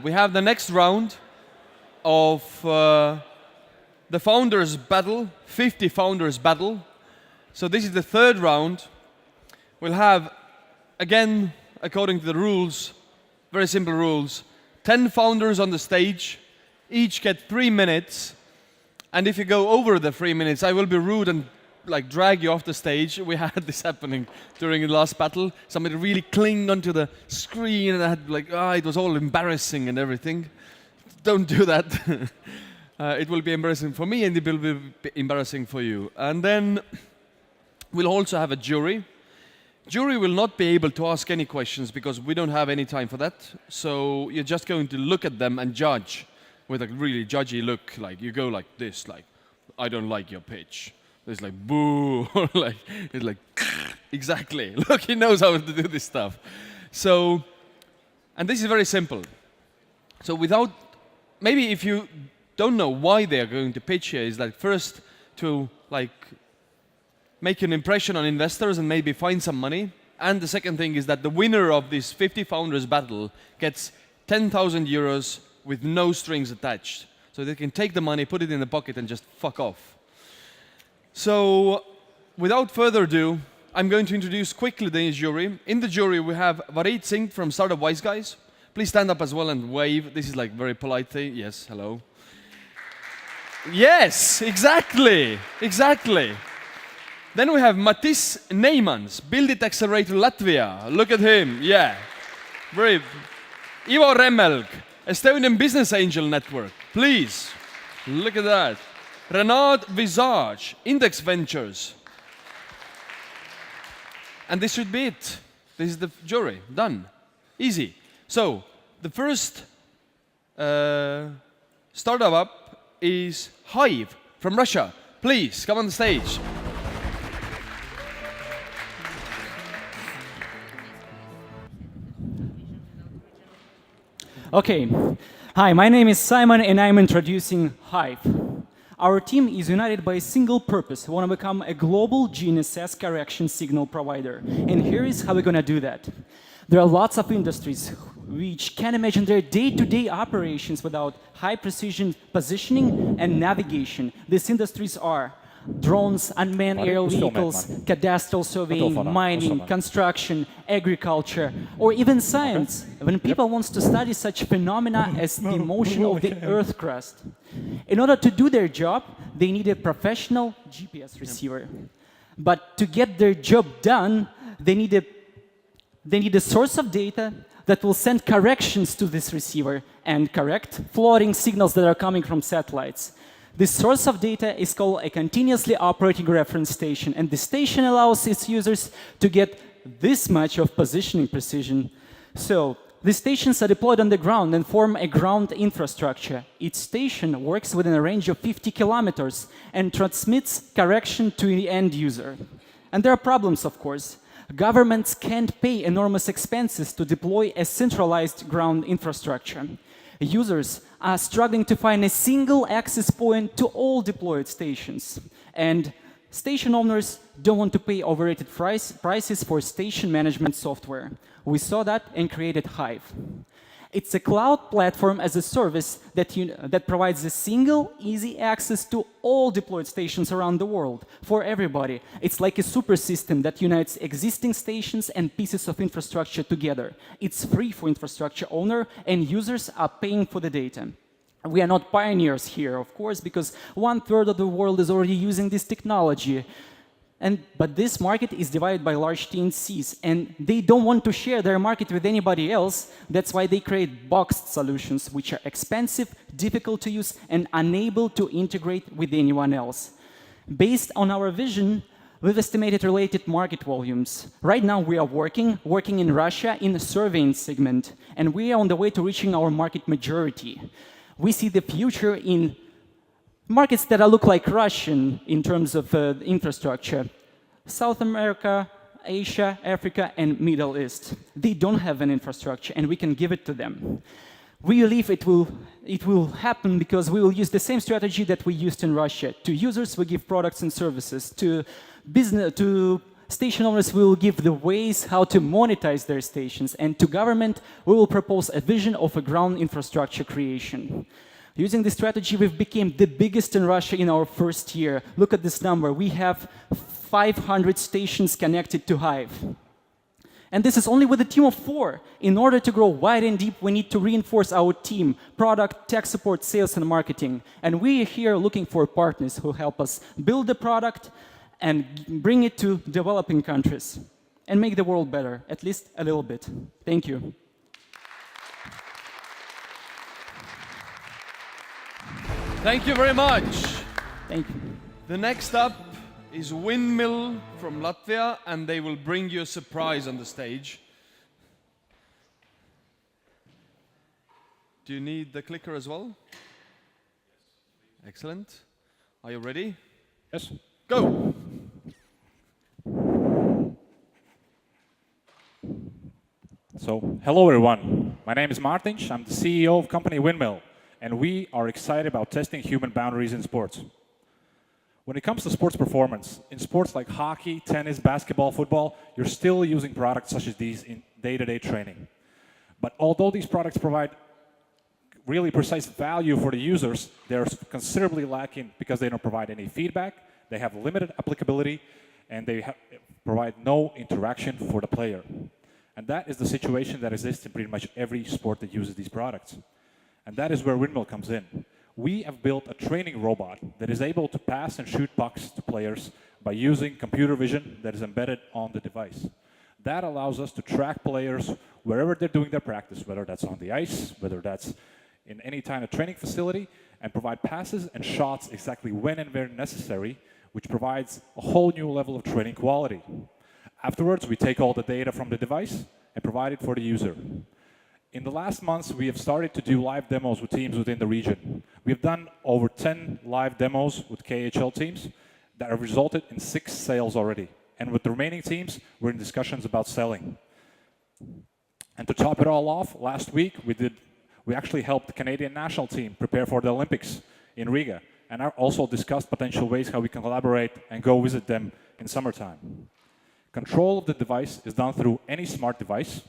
We have the next round of the founders battle, 50 founders battle. So this is the third round. We'll have, again, according to the rules, very simple rules, 10 founders on the stage, each get 3 minutes. And if you go over the 3 minutes, I will be rude and drag you off the stage. We had this happening during the last battle. Somebody really clinged onto the screen and I had it was all embarrassing and everything. Don't do that. It will be embarrassing for me and it will be embarrassing for you. And then we'll also have a jury. Jury will not be able to ask any questions because we don't have any time for that. So you're just going to look at them and judge with a really judgy look. You go like this, I don't like your pitch. It's boo, or it's exactly. Look, he knows how to do this stuff. So, and this is very simple. So maybe if you don't know why they're going to pitch here, is first to make an impression on investors and maybe find some money. And the second thing is that the winner of this 50 founders battle gets 10,000 euros with no strings attached. So they can take the money, put it in the pocket and just fuck off. So, without further ado, I'm going to introduce quickly the jury. In the jury, we have Priit Singh from Startup Wise Guys. Please stand up as well and wave. This is very polite thing. Yes, hello. Yes, exactly, exactly. Then we have Matis Neimans, Build It Accelerator Latvia. Look at him, yeah. Brave. Ivo Remmelg, Estonian Business Angel Network. Please, look at that. Renard Visage, Index Ventures. And this should be it. This is the jury. Done. Easy. So, the first startup up is Hive from Russia. Please, come on the stage. Okay. Hi, my name is Simon and I'm introducing Hive. Our team is united by a single purpose. We want to become a global GNSS correction signal provider. And here is how we're going to do that. There are lots of industries which can't imagine their day-to-day operations without high-precision positioning and navigation. These industries are drones, unmanned aerial vehicles, cadastral surveying, mining, construction, agriculture, or even science, when people want to study such phenomena as the motion of the Earth crust. In order to do their job, they need a professional GPS receiver. But to get their job done, they need a source of data that will send corrections to this receiver and correct floating signals that are coming from satellites. This source of data is called a continuously operating reference station, and the station allows its users to get this much of positioning precision. So, the stations are deployed on the ground and form a ground infrastructure. Each station works within a range of 50 kilometers and transmits correction to the end user. And there are problems, of course. Governments can't pay enormous expenses to deploy a centralized ground infrastructure. Users are struggling to find a single access point to all deployed stations. And station owners don't want to pay overrated prices for station management software. We saw that and created Hive. It's a cloud platform as a service that provides a single, easy access to all deployed stations around the world for everybody. It's like a super system that unites existing stations and pieces of infrastructure together. It's free for infrastructure owner and users are paying for the data. We are not pioneers here, of course, because 1/3 of the world is already using this technology. But this market is divided by large TNCs, and they don't want to share their market with anybody else. That's why they create boxed solutions, which are expensive, difficult to use, and unable to integrate with anyone else. Based on our vision, we've estimated related market volumes. Right now, we are working in Russia in the surveying segment, and we are on the way to reaching our market majority. We see the future in markets that look like Russian in terms of infrastructure. South America, Asia, Africa, and Middle East. They don't have an infrastructure, and we can give it to them. We believe it will happen because we will use the same strategy that we used in Russia. To users, we give products and services. To station owners, we will give the ways how to monetize their stations, and to government, we will propose a vision of a ground infrastructure creation. Using this strategy, we've become the biggest in Russia in our first year. Look at this number. We have 500 stations connected to Hive. And this is only with a team of 4. In order to grow wide and deep, we need to reinforce our team, product, tech support, sales, and marketing. And we are here looking for partners who help us build the product and bring it to developing countries and make the world better, at least a little bit. Thank you. Thank you very much. Thank you. The next up is Windmill from Latvia, and they will bring you a surprise on the stage. Do you need the clicker as well? Excellent. Are you ready? Yes. Go! So, hello everyone. My name is Martins. I'm the CEO of company Windmill, and we are excited about testing human boundaries in sports. When it comes to sports performance, in sports like hockey, tennis, basketball, football, you're still using products such as these in day-to-day training. But although these products provide really precise value for the users, they're considerably lacking because they don't provide any feedback, they have limited applicability, and they provide no interaction for the player. And that is the situation that exists in pretty much every sport that uses these products. And that is where Windmill comes in. We have built a training robot that is able to pass and shoot pucks to players by using computer vision that is embedded on the device. That allows us to track players wherever they're doing their practice, whether that's on the ice, whether that's in any kind of training facility, and provide passes and shots exactly when and where necessary, which provides a whole new level of training quality. Afterwards, we take all the data from the device and provide it for the user. In the last months, we have started to do live demos with teams within the region. We've done over 10 live demos with KHL teams that have resulted in 6 sales already. And with the remaining teams, we're in discussions about selling. And to top it all off, last week we actually helped the Canadian national team prepare for the Olympics in Riga, and also discussed potential ways how we can collaborate and go visit them in summertime. Control of the device is done through any smart device,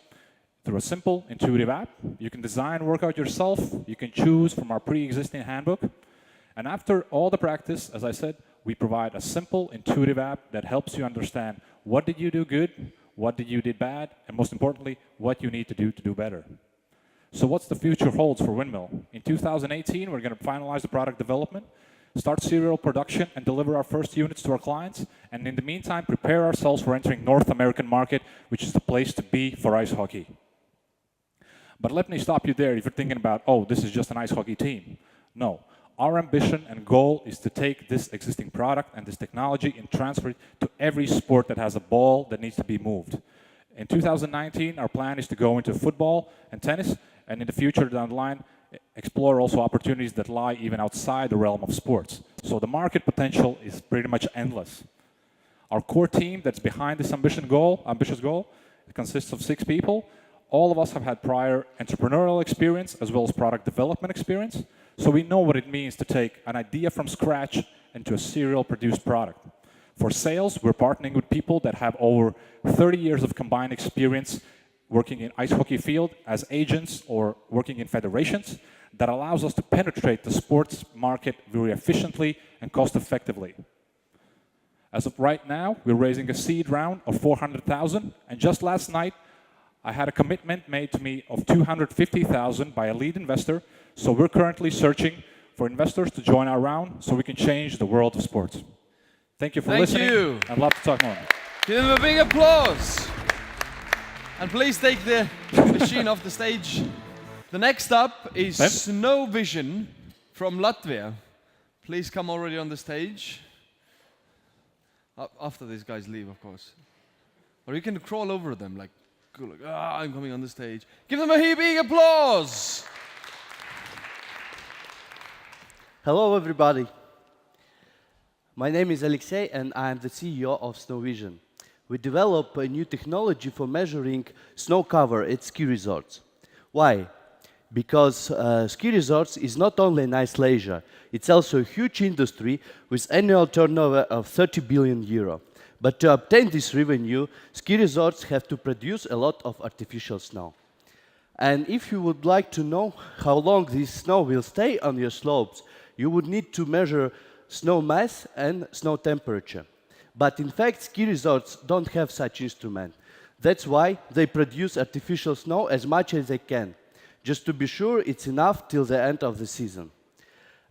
through a simple, intuitive app. You can design workout yourself. You can choose from our pre-existing handbook. And after all the practice, as I said, we provide a simple, intuitive app that helps you understand what did you do good, what did you did bad, and most importantly, what you need to do better. So what's the future holds for Windmill? In 2018, we're going to finalize the product development, start serial production, and deliver our first units to our clients. And in the meantime, prepare ourselves for entering North American market, which is the place to be for ice hockey. But let me stop you there if you're thinking about, oh, this is just an ice hockey team. No. Our ambition and goal is to take this existing product and this technology and transfer it to every sport that has a ball that needs to be moved. In 2019, our plan is to go into football and tennis, and in the future down the line, explore also opportunities that lie even outside the realm of sports. So the market potential is pretty much endless. Our core team that's behind this ambitious goal, it consists of 6 people. All of us have had prior entrepreneurial experience as well as product development experience, so we know what it means to take an idea from scratch into a serial produced product. For sales, we're partnering with people that have over 30 years of combined experience working in ice hockey field as agents or working in federations that allows us to penetrate the sports market very efficiently and cost effectively. As of right now, we're raising a seed round of 400,000, and just last night, I had a commitment made to me of 250,000 by a lead investor, so we're currently searching for investors to join our round so we can change the world of sports. Thank you for listening. Thank you. I'd love to talk more. Give them a big applause. And please take the machine off the stage. The next up is Snow Vision from Latvia. Please come already on the stage. After these guys leave, of course. Or you can crawl over them like, I'm coming on the stage. Give them a big applause. Hello, everybody. My name is Alexey, and I am the CEO of Snow Vision. We develop a new technology for measuring snow cover at ski resorts. Why? Because ski resorts is not only a nice leisure, it's also a huge industry with annual turnover of 30 billion euro. But to obtain this revenue, ski resorts have to produce a lot of artificial snow. And if you would like to know how long this snow will stay on your slopes, you would need to measure snow mass and snow temperature. But in fact, ski resorts don't have such instrument. That's why they produce artificial snow as much as they can, just to be sure it's enough till the end of the season.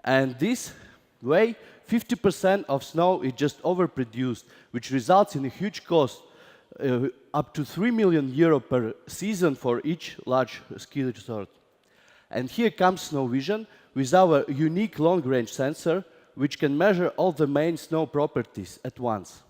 And this way, 50% of snow is just overproduced, which results in a huge cost, up to 3 million euro per season for each large ski resort. And here comes Snow Vision with our unique long-range sensor, which can measure all the main snow properties at once.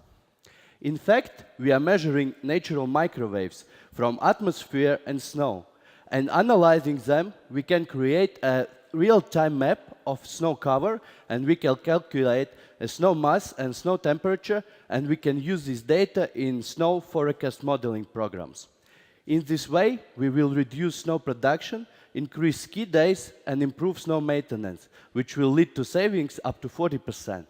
In fact, we are measuring natural microwaves from atmosphere and snow. And analyzing them, we can create a real-time map of snow cover, and we can calculate a snow mass and snow temperature, and we can use this data in snow forecast modeling programs. In this way, we will reduce snow production, increase ski days, and improve snow maintenance, which will lead to savings up to 40%.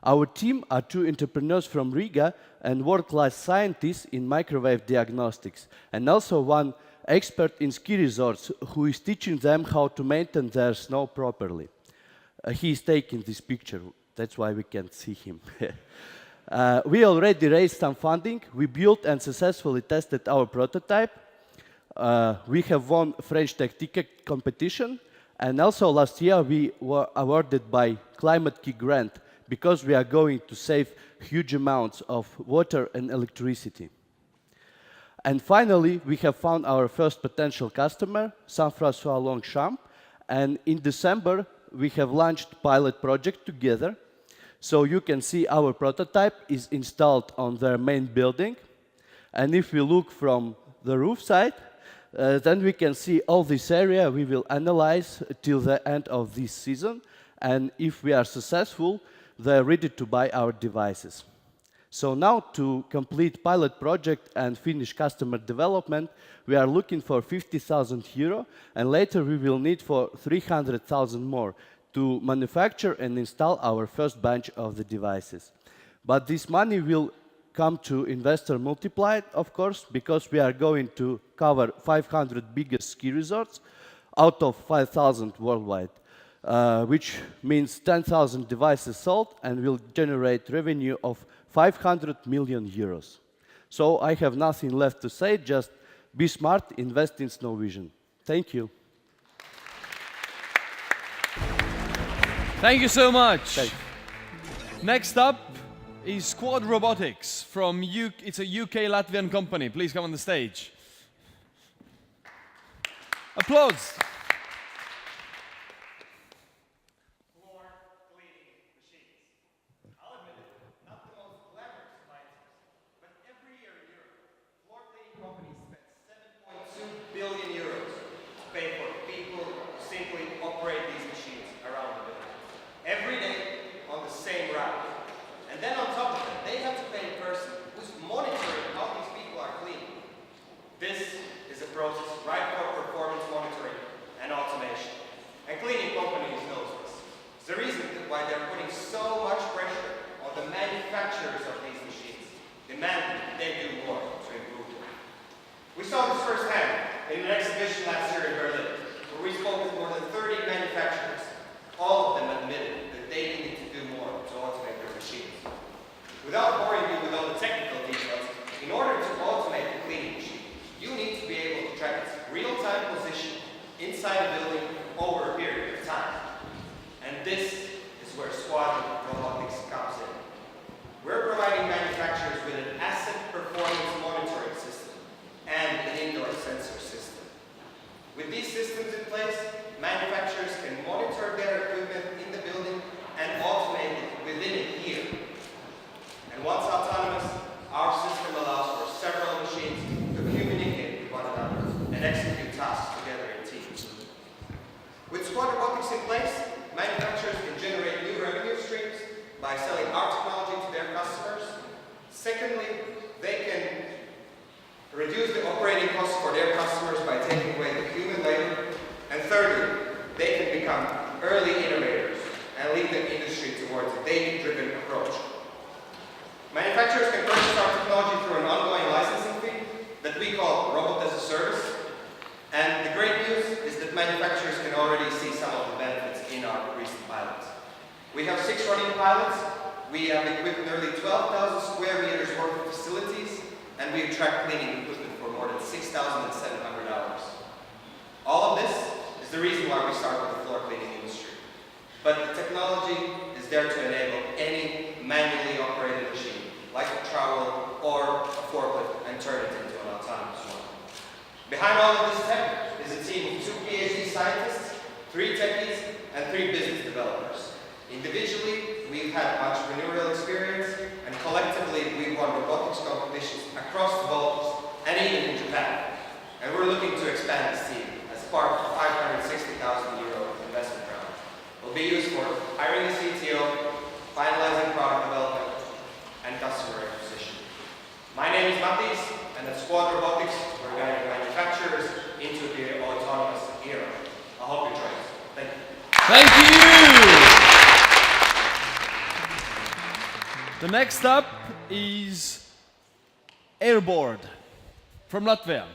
Our team are two entrepreneurs from Riga and world-class scientists in microwave diagnostics, and also one expert in ski resorts who is teaching them how to maintain their snow properly. He is taking this picture, that's why we can't see him. We already raised some funding, we built and successfully tested our prototype. We have won French Tech Ticket competition, and also last year we were awarded by Climate Key Grant because we are going to save huge amounts of water and electricity. And finally, we have found our first potential customer, Saint-François Longchamp, and in December, we have launched pilot project together. So you can see our prototype is installed on their main building. And if we look from the roof side, then we can see all this area we will analyze till the end of this season. And if we are successful, they're ready to buy our devices. So now to complete pilot project and finish customer development, we are looking for 50,000 euro, and later we will need for 300,000 more to manufacture and install our first batch of the devices. But this money will come to investor multiplied, of course, because we are going to cover 500 biggest ski resorts out of 5,000 worldwide, which means 10,000 devices sold and will generate revenue of 500 million euros. So I have nothing left to say, just be smart, invest in Snow Vision. Thank you. Thank you so much. Thanks. Next up is Squad Robotics from it's a UK Latvian company. Please come on the stage. Applause. Billion euros to pay for people to simply operate these machines around the building. Every day on the same route. And then on top of it, they have to pay a person who's monitoring how these people are cleaning. This is a process right for performance monitoring and automation. And cleaning companies know this. It's the reason why they're putting so much pressure on the manufacturers of these machines, demanding they do more to improve them. We saw this firsthand in an exhibition last year in Berlin, where we spoke with more than 30 manufacturers. All of them admitted that they needed to do more to automate their machines. Without boring you with all the technical details, in order to automate the cleaning machine, you need to be able to track its real-time position inside a building over a period of time. And this is where Squad Robotics comes in. We're providing manufacturers with an asset performance monitoring system and an indoor sensor system. With these systems in place, manufacturers can monitor their equipment in the building and automate it within a year. And once autonomous, our system allows for several machines to communicate with one another and execute tasks together in teams. With Squad Robotics in place, manufacturers can generate new revenue streams by selling our technology to their customers. Secondly, they can reduce the operating costs for their customers by taking away the human labor. And thirdly, they can become early innovators and lead the industry towards a data-driven approach. Manufacturers Manufacturers can purchase our technology through an ongoing licensing fee that we call Robot as a Service. And the great news is that manufacturers can already see some of the benefits in our recent pilots. We have 6 running pilots. We have equipped nearly 12,000 square meters worth of facilities, and we have tracked cleaning equipment for more than 6,700 hours. All of this is the reason why we start with the floor cleaning industry. But the technology is there to enable any manually operated machine, like a trowel or a forklift, and turn it into an autonomous one. Behind all of this tech is a team of 2 PhD scientists, 3 techies, and 3 business developers. Individually, we've had entrepreneurial experience, and collectively, we've won robotics competitions across the Baltics and even in Japan. And we're looking to expand this team as part of a 560,000 euro investment round. Will be used for hiring a CTO, finalizing product development, and customer acquisition. My name is Mattis, and at Squad Robotics, we're guiding manufacturers into the autonomous era. I hope you join us. Thank you. Thank you! The next up is Airboard from Latvia.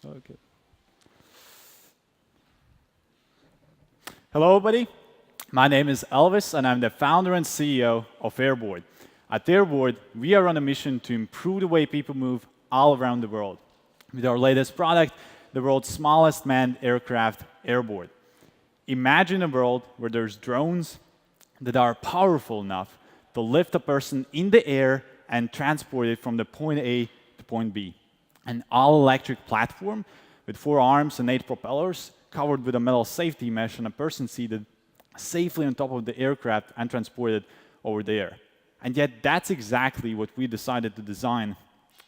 Okay. Hello, everybody. My name is Elvis, and I'm the founder and CEO of Airboard. At Airboard, we are on a mission to improve the way people move all around the world. With our latest product, the world's smallest manned aircraft, Airboard. Imagine a world where there's drones that are powerful enough to lift a person in the air and transport it from the point A to point B. An all-electric platform with 4 arms and 8 propellers, covered with a metal safety mesh, and a person seated safely on top of the aircraft and transported over the air. And yet, that's exactly what we decided to design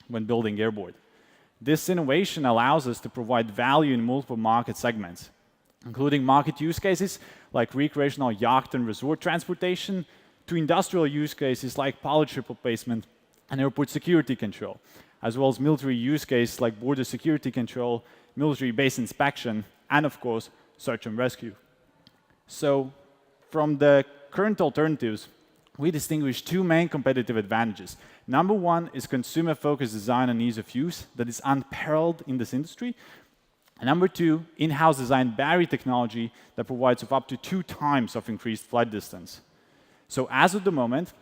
when building Airboard. This innovation allows us to provide value in multiple market segments, including market use cases like recreational yacht and resort transportation, to industrial use cases like pilot ship replacement and airport security control, as well as military use cases like border security control, military base inspection, and of course, search and rescue. So, from the current alternatives, we distinguish 2 main competitive advantages. Number 1 is consumer-focused design and ease of use that is unparalleled in this industry. And number 2, in-house designed battery technology that provides up to 2 times of increased flight distance. So as of the moment,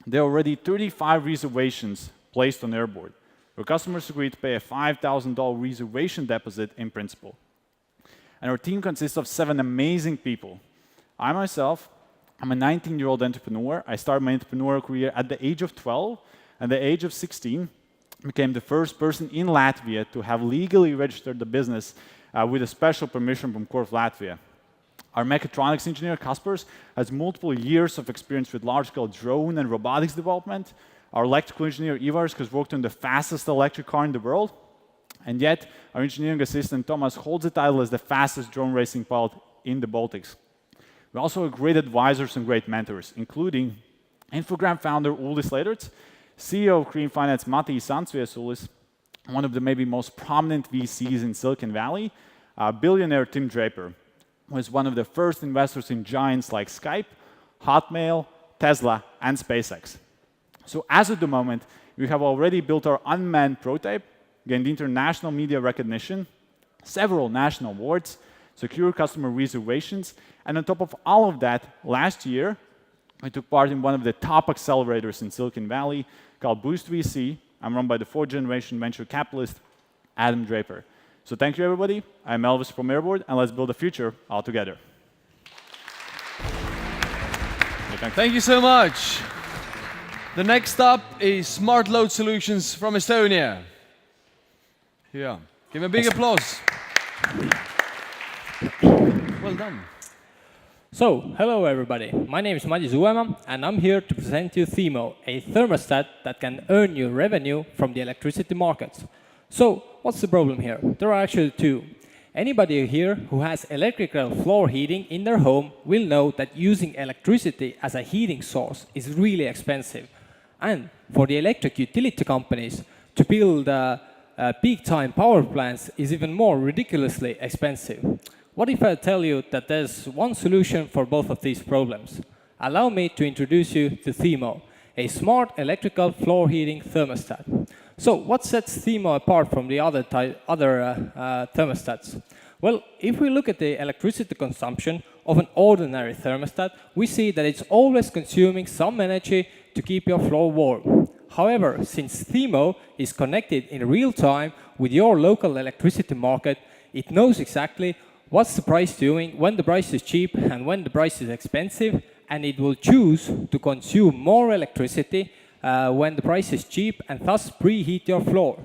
there are already 35 reservations placed on Airboard, where customers agree to pay a $5,000 reservation deposit in principle. And our team consists of 7 amazing people. I myself, I'm a 19-year-old entrepreneur. I started my entrepreneurial career at the age of 12, and at the age of 16, became the first person in Latvia to have legally registered the business with a special permission from Court of Latvia. Our mechatronics engineer, Kaspars, has multiple years of experience with large-scale drone and robotics development. Our electrical engineer, Ivars, has worked on the fastest electric car in the world. And yet, our engineering assistant, Thomas, holds the title as the fastest drone racing pilot in the Baltics. We also have great advisors and great mentors, including Infogram founder Uldis Lederts, CEO of Green Finance Matīs Ansviesulis, one of the maybe most prominent VCs in Silicon Valley, billionaire Tim Draper, who was one of the first investors in giants like Skype, Hotmail, Tesla, and SpaceX. So as of the moment, we have already built our unmanned prototype, gained international media recognition, several national awards, secure customer reservations, and on top of all of that, last year, I took part in one of the top accelerators in Silicon Valley called Boost VC. I'm run by the 4th-generation venture capitalist, Adam Draper. So thank you, everybody. I'm Elvis from Airboard, and let's build a future all together. Thank you so much. The next up is Smart Load Solutions from Estonia. Yeah, give him a big applause. Well done. So, hello everybody. My name is Priit Saalemaa, and I'm here to present you Themo, a thermostat that can earn you revenue from the electricity markets. So, what's the problem here? There are actually 2. Anybody here who has electrical floor heating in their home will know that using electricity as a heating source is really expensive. And for the electric utility companies, to build peak time power plants is even more ridiculously expensive. What if I tell you that there's one solution for both of these problems? Allow me to introduce you to Themo, a smart electrical floor heating thermostat. So what sets Themo apart from the other thermostats? Well, if we look at the electricity consumption of an ordinary thermostat, we see that it's always consuming some energy to keep your floor warm. However, since Themo is connected in real time with your local electricity market, it knows exactly what's the price doing, when the price is cheap and when the price is expensive, and it will choose to consume more electricity when the price is cheap and thus preheat your floor.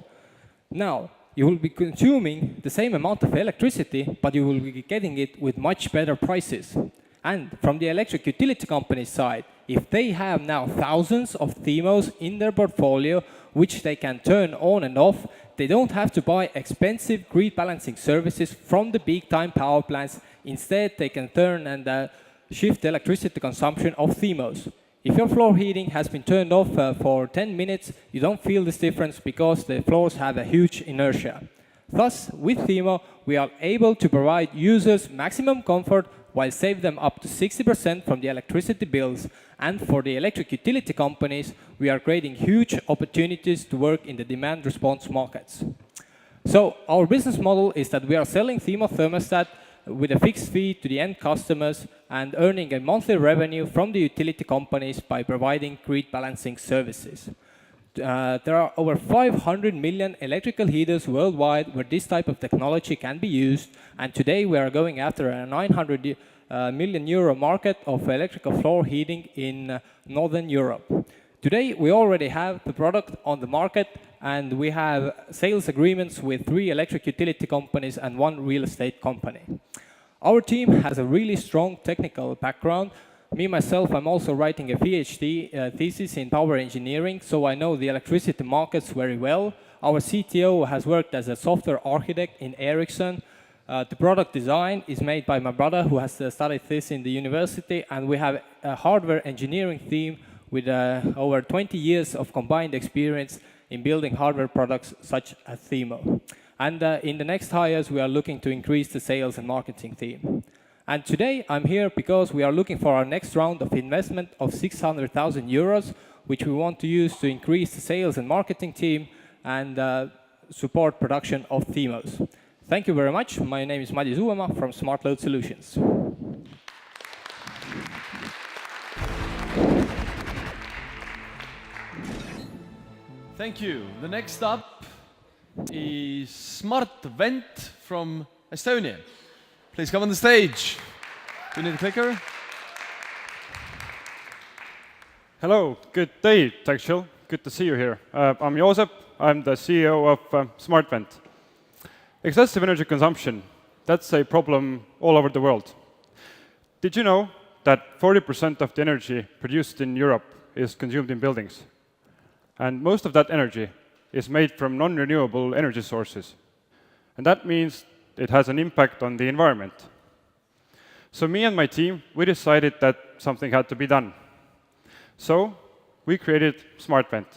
Now, you will be consuming the same amount of electricity, but you will be getting it with much better prices. And from the electric utility company side, if they have now thousands of Themos in their portfolio, which they can turn on and off, they don't have to buy expensive grid balancing services from the big-time power plants. Instead, they can turn and shift the electricity consumption of Themos. If your floor heating has been turned off for 10 minutes, you don't feel this difference because the floors have a huge inertia. Thus, with Themo, we are able to provide users maximum comfort while save them up to 60% from the electricity bills. And for the electric utility companies, we are creating huge opportunities to work in the demand response markets. So our business model is that we are selling Themo thermostat with a fixed fee to the end customers and earning a monthly revenue from the utility companies by providing grid balancing services. There are over 500 million electrical heaters worldwide where this type of technology can be used, and today we are going after a 900 million euro market of electrical floor heating in Northern Europe. Today we already have the product on the market, and we have sales agreements with 3 electric utility companies and 1 real estate company. Our team has a really strong technical background. Me, myself, I'm also writing a PhD thesis in power engineering, so I know the electricity markets very well. Our CTO has worked as a software architect in Ericsson. The product design is made by my brother, who has studied this in the university, and we have a hardware engineering team with over 20 years of combined experience in building hardware products such as Themo. And in the next hires, we are looking to increase the sales and marketing team. And today I'm here because we are looking for our next round of investment of 600,000 euros, which we want to use to increase the sales and marketing team and support production of Themos. Thank you very much. My name is Priit Saalemaa from Smart Load Solutions. Thank you. The next up is Smart Vent from Estonia. Please come on the stage. Do you need a clicker? Hello, good day, TechChill. Good to see you here. I'm Joosep. I'm the CEO of SmartVent. Excessive energy consumption, that's a problem all over the world. Did you know that 40% of the energy produced in Europe is consumed in buildings? And most of that energy is made from non-renewable energy sources. And that means it has an impact on the environment. So me and my team, we decided that something had to be done. So we created SmartVent.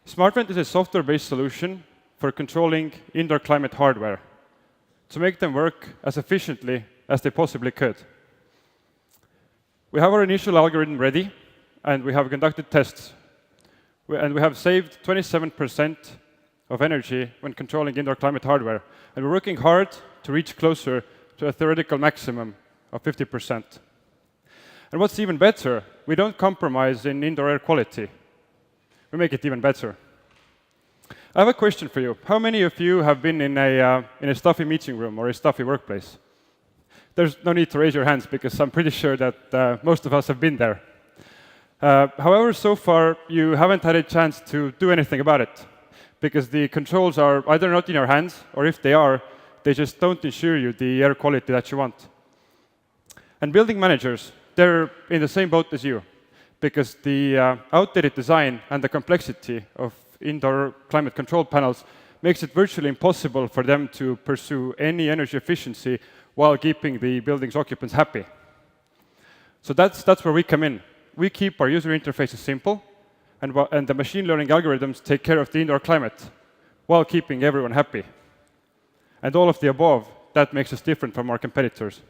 SmartVent is a software-based solution for controlling indoor climate hardware to make them work as efficiently as they possibly could. We have our initial algorithm ready, and we have conducted tests. And we have saved 27% of energy when controlling indoor climate hardware. And we're working hard to reach closer to a theoretical maximum of 50%. And what's even better, we don't compromise in indoor air quality. We make it even better. I have a question for you. How many of you have been in a stuffy meeting room or a stuffy workplace? There's no need to raise your hands because I'm pretty sure that most of us have been there. However, so far, you haven't had a chance to do anything about it because the controls are either not in your hands, or if they are, they just don't ensure you the air quality that you want. And building managers, they're in the same boat as you because the outdated design and the complexity of indoor climate control panels makes it virtually impossible for them to pursue any energy efficiency while keeping the building's occupants happy. So that's where we come in. We keep our user interfaces simple, and the machine learning algorithms take care of the indoor climate while keeping everyone happy. And all of the above that makes us different from our competitors.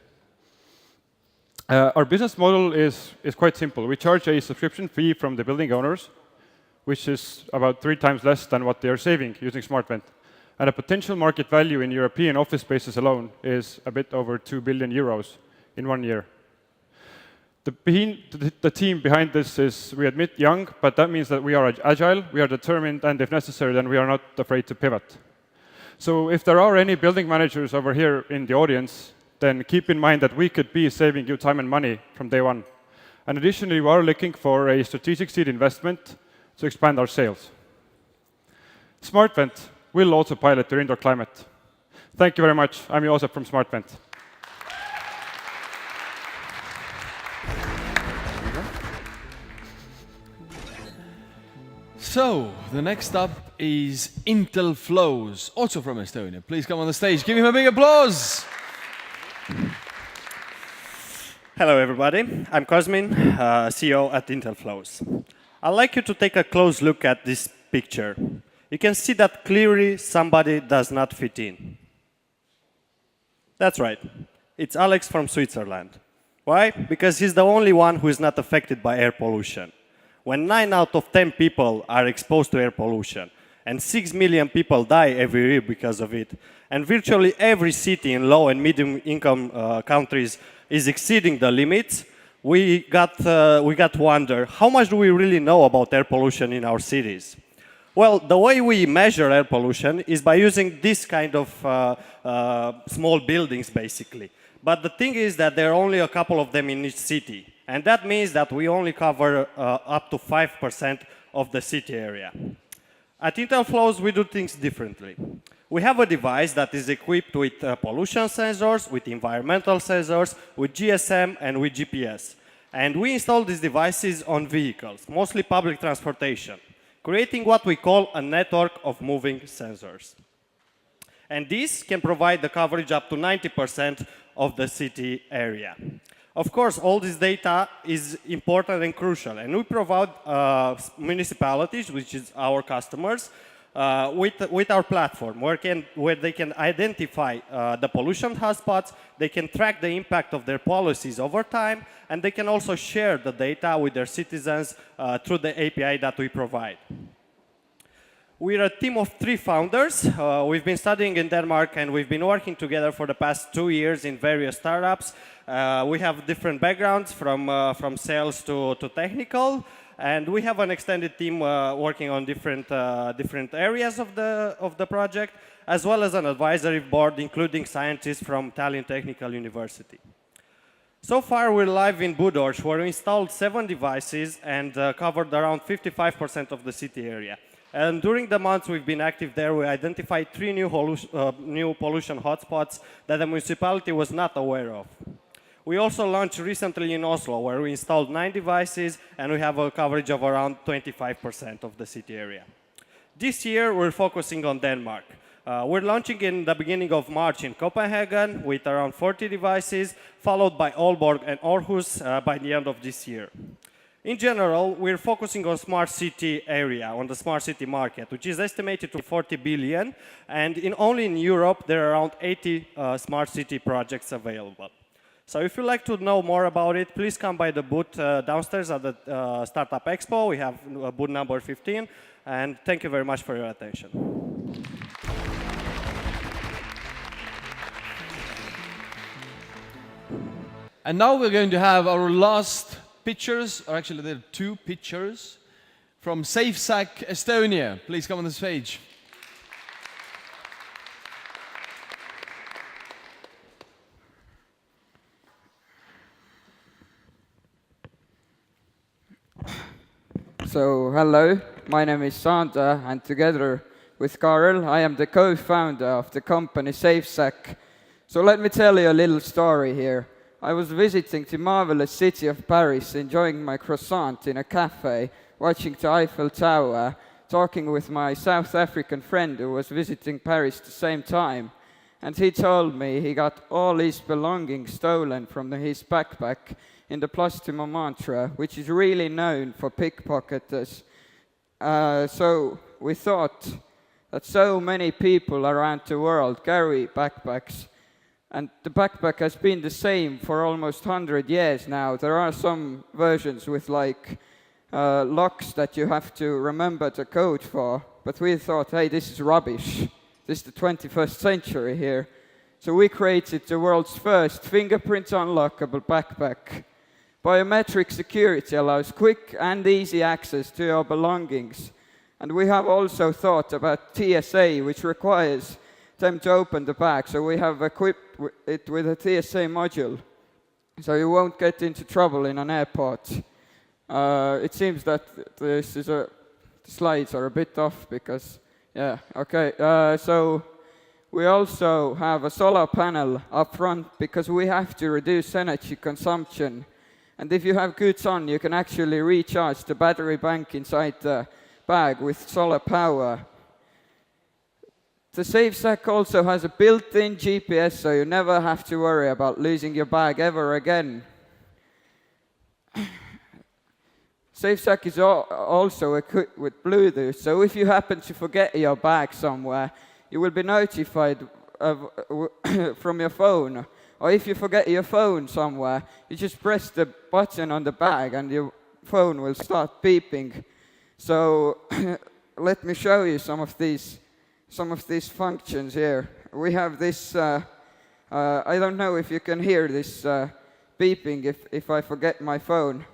Our business model is quite simple. We charge a subscription fee from the building owners, which is about 3 times less than what they are saving using SmartVent. And a potential market value in European office spaces alone is a bit over 2 billion euros in 1 year. The team behind this is, we admit, young, but that means that we are agile, we are determined, and if necessary, then we are not afraid to pivot. So if there are any building managers over here in the audience, then keep in mind that we could be saving you time and money from day one. And additionally, we are looking for a strategic seed investment to expand our sales. SmartVent will also pilot their indoor climate. Thank you very much. I'm Josep from SmartVent. So, the next up is Intel Flows, also from Estonia. Please come on the stage. Give him a big applause. Hello, everybody. I'm Cosmin, CEO at Intel Flows. I'd like you to take a close look at this picture. You can see that clearly somebody does not fit in. That's right. It's Alex from Switzerland. Why? Because he's the only one who is not affected by air pollution. When 9 out of 10 people are exposed to air pollution, and 6 million people die every year because of it, and virtually every city in low and medium income countries is exceeding the limits, we got to wonder, how much do we really know about air pollution in our cities? Well, the way we measure air pollution is by using this kind of small buildings, basically. But the thing is that there are only a couple of them in each city. And that means that we only cover up to 5% of the city area. At Intel Flows, we do things differently. We have a device that is equipped with pollution sensors, with environmental sensors, with GSM, and with GPS. And we install these devices on vehicles, mostly public transportation, creating what we call a network of moving sensors. And this can provide the coverage up to 90% of the city area. Of course, all this data is important and crucial, and we provide municipalities, which is our customers, with our platform, where they can identify the pollution hotspots, they can track the impact of their policies over time, and they can also share the data with their citizens through the API that we provide. We're a team of 3 founders. We've been studying in Denmark, and we've been working together for the past 2 years in various startups. We have different backgrounds, from sales to technical, and we have an extended team working on different areas of the project, as well as an advisory board, including scientists from Tallinn Technical University. So far, we're live in Budors, where we installed 7 devices and covered around 55% of the city area. And during the months we've been active there, we identified 3 new pollution hotspots that the municipality was not aware of. We also launched recently in Oslo, where we installed 9 devices, and we have a coverage of around 25% of the city area. This year, we're focusing on Denmark. We're launching in the beginning of March in Copenhagen with around 40 devices, followed by Aalborg and Aarhus by the end of this year. In general, we're focusing on smart city area, on the smart city market, which is estimated to 40 billion, and only in Europe, there are around 80 smart city projects available. So if you'd like to know more about it, please come by the booth downstairs at the Startup Expo. We have booth number 15, and thank you very much for your attention. And now we're going to have our last pictures, or actually there are 2 pictures, from SafeSack Estonia. Please come on the stage. So, hello, my name is Sander, and together with Karel, I am the co-founder of the company SafeSack. So let me tell you a little story here. I was visiting the marvelous city of Paris, enjoying my croissant in a cafe, watching the Eiffel Tower, talking with my South African friend who was visiting Paris at the same time. And he told me he got all his belongings stolen from his backpack in the Place du Montmartre, which is really known for pickpocketers. So we thought that so many people around the world carry backpacks. And the backpack has been the same for almost 100 years now. There are some versions with like locks that you have to remember the code for, but we thought, hey, this is rubbish. This is the 21st century here. So we created the world's first fingerprint unlockable backpack. Biometric security allows quick and easy access to your belongings. And we have also thought about TSA, which requires them to open the bag. So we have equipped it with a TSA module, so you won't get into trouble in an airport. It seems that the slides are a bit off because, yeah, okay. So we also have a solar panel up front because we have to reduce energy consumption. And if you have good sun, you can actually recharge the battery bank inside the bag with solar power. The Safe Sack also has a built-in GPS, so you never have to worry about losing your bag ever again. Safe Sack is also equipped with Bluetooth, so if you happen to forget your bag somewhere, you will be notified from your phone. Or if you forget your phone somewhere, you just press the button on the bag and your phone will start beeping. So let me show you some of these functions here. We have this, I don't know if you can hear this beeping if I forget my phone.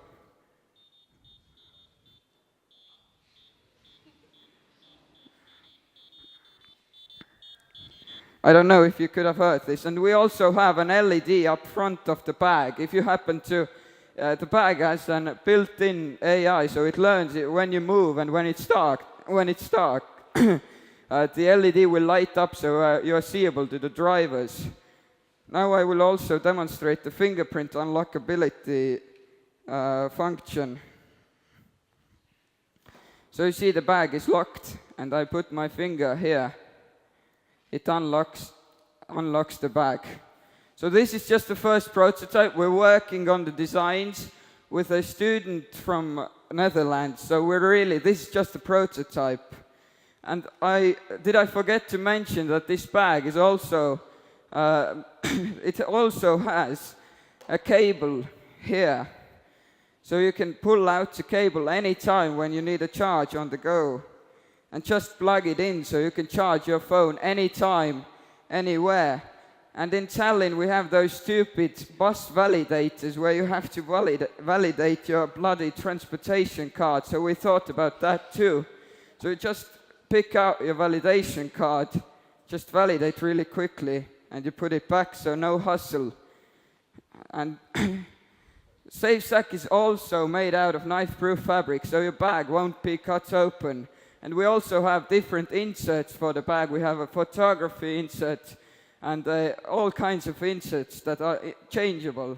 I don't know if you could have heard this. And we also have an LED up front of the bag. If you happen to, the bag has a built-in AI, so it learns it when you move and when it's dark. The LED will light up so you're seeable to the drivers. Now I will also demonstrate the fingerprint unlockability function. So you see the bag is locked, and I put my finger here. It unlocks the bag. So this is just the first prototype. We're working on the designs with a student from Netherlands. So this is just a prototype. And did I forget to mention that this bag is also, it also has a cable here. So you can pull out the cable anytime when you need a charge on the go. And just plug it in so you can charge your phone anytime, anywhere. And in Tallinn we have those stupid bus validators where you have to validate your bloody transportation card. So we thought about that too. So you just pick out your validation card, just validate really quickly, and you put it back, so no hustle. And Safe Sack is also made out of knife-proof fabric, so your bag won't be cut open. And we also have different inserts for the bag. We have a photography insert and all kinds of inserts that are changeable.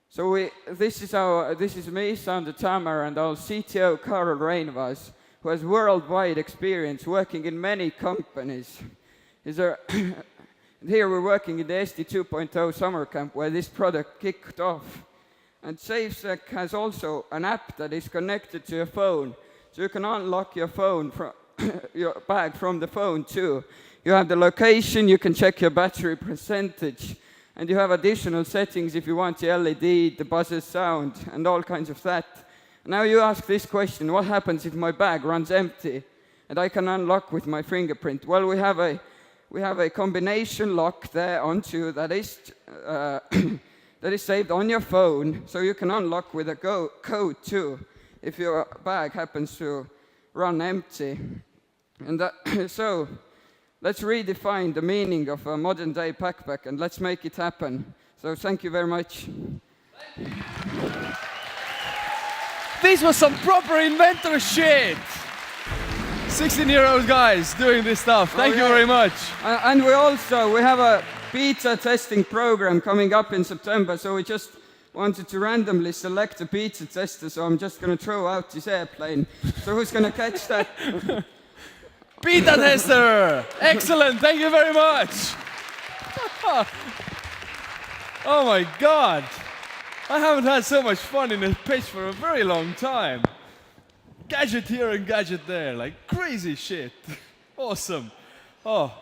So this is me, Sander Tamer, and our CTO, Karl Reinvas, who has worldwide experience working in many companies. Here we're working in the SD 2.0 summer camp where this product kicked off. And SafeSec has also an app that is connected to your phone. So you can unlock your phone from your bag from the phone too. You have the location, you can check your battery percentage, and you have additional settings if you want the LED, the buzzer sound, and all kinds of that. Now you ask this question, what happens if my bag runs empty and I can unlock with my fingerprint? Well, we have a combination lock there onto that is that is saved on your phone, so you can unlock with a code too if your bag happens to run empty. And so let's redefine the meaning of a modern day backpack and let's make it happen. So thank you very much. This was some proper inventor shit. 16-year-old guys doing this stuff. Thank you very much. And we have a beta testing program coming up in September, so we just wanted to randomly select a beta tester, so I'm just going to throw out this airplane. So who's going to catch that? Beta tester! Excellent, thank you very much. Oh my god. I haven't had so much fun in a pitch for a very long time. Gadget here and gadget there, like crazy shit. Awesome. Oh.